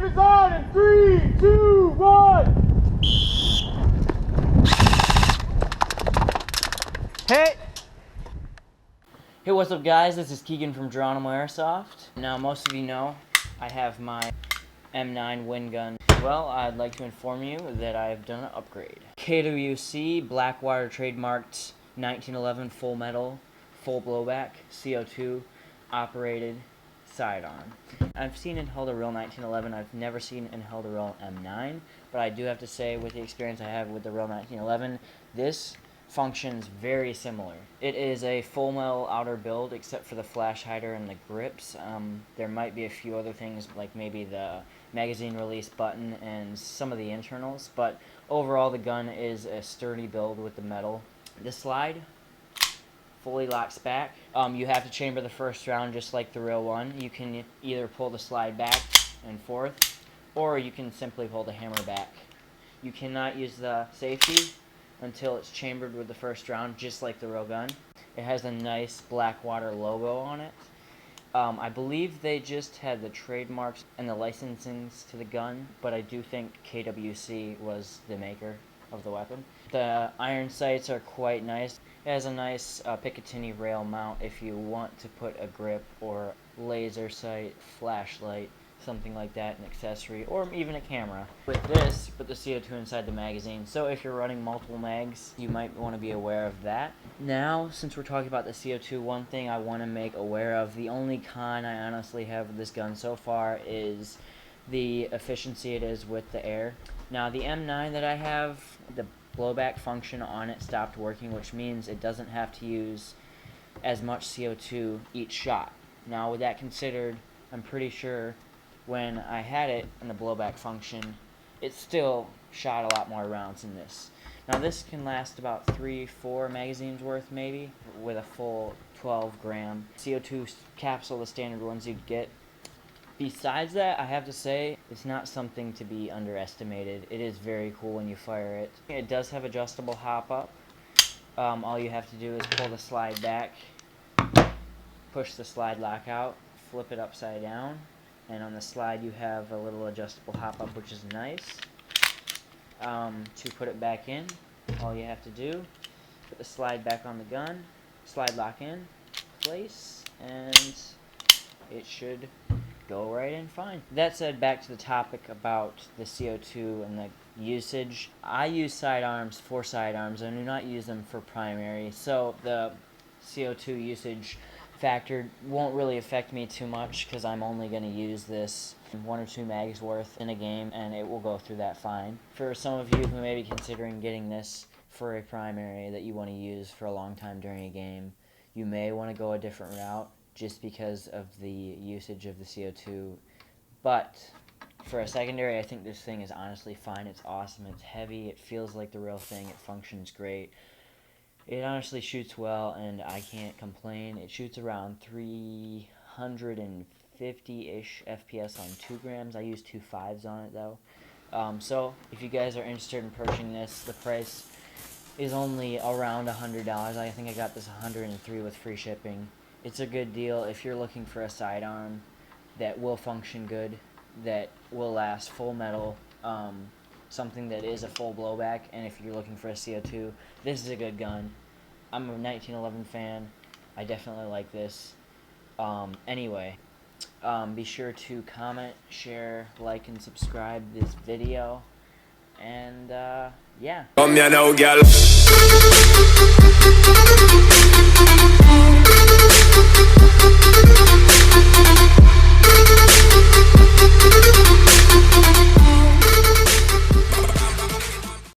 is on in 3, 2, 1. Hey! Hey, what's up guys? This is Keegan from Geronimo Airsoft. Now, most of you know I have my M9 wind gun. Well, I'd like to inform you that I've done an upgrade. KWC, Blackwater trademarked 1911 full metal, full blowback, CO2 operated sidearm. I've seen and held a real 1911. I've never seen and held a real M9, but I do have to say, with the experience I have with the real 1911, this functions very similar. It is a full metal outer build except for the flash hider and the grips. There might be a few other things like maybe the magazine release button and some of the internals, but overall the gun is a sturdy build with the metal. The slide fully locks back. You have to chamber the first round just like the real one. You can either pull the slide back and forth, or you can simply pull the hammer back. You cannot use the safety until it's chambered with the first round, just like the real gun. It has a nice Blackwater logo on it. I believe they just had the trademarks and the licensings to the gun, but I do think KWC was the maker of the weapon. The iron sights are quite nice. It has a nice Picatinny rail mount if you want to put a grip or laser sight, flashlight, something like that, an accessory, or even a camera. With this, put the CO2 inside the magazine, so if you're running multiple mags, you might want to be aware of that. Now, since we're talking about the CO2, one thing I want to make aware of, the only con I honestly have with this gun so far is the efficiency it is with the air. Now, the M9 that I have, the blowback function on it stopped working, which means it doesn't have to use as much CO2 each shot. Now, with that considered, I'm pretty sure when I had it in the blowback function, it still shot a lot more rounds than this. Now this can last about 3-4 magazines worth maybe, with a full 12 gram CO2 capsule, the standard ones you'd get. Besides that, I have to say, it's not something to be underestimated. It is very cool when you fire it. It does have adjustable hop up. All you have to do is pull the slide back, push the slide lock out, flip it upside down, and on the slide you have a little adjustable hop up, which is nice. To put it back in, all you have to do, put the slide back on the gun, slide lock in place, and it should go right in fine. That said, back to the topic about the CO2 and the usage. I use sidearms for sidearms. I do not use them for primary, so the CO2 usage factor won't really affect me too much because I'm only going to use this 1 or 2 mags worth in a game, and it will go through that fine. For some of you who may be considering getting this for a primary that you want to use for a long time during a game, you may want to go a different route just because of the usage of the CO2. But for a secondary, I think this thing is honestly fine. It's awesome. It's heavy. It feels like the real thing. It functions great. It honestly shoots well, and I can't complain. It shoots around 350-ish FPS on 2 grams. I use 2.5s on it, though. So, if you guys are interested in purchasing this, the price is only around $100. I think I got this $103 with free shipping. It's a good deal if you're looking for a sidearm that will function good, that will last full metal, something that is a full blowback, and if you're looking for a CO2, this is a good gun. I'm a 1911 fan. I definitely like this. Anyway, be sure to comment, share, like, and subscribe this video. And, yeah.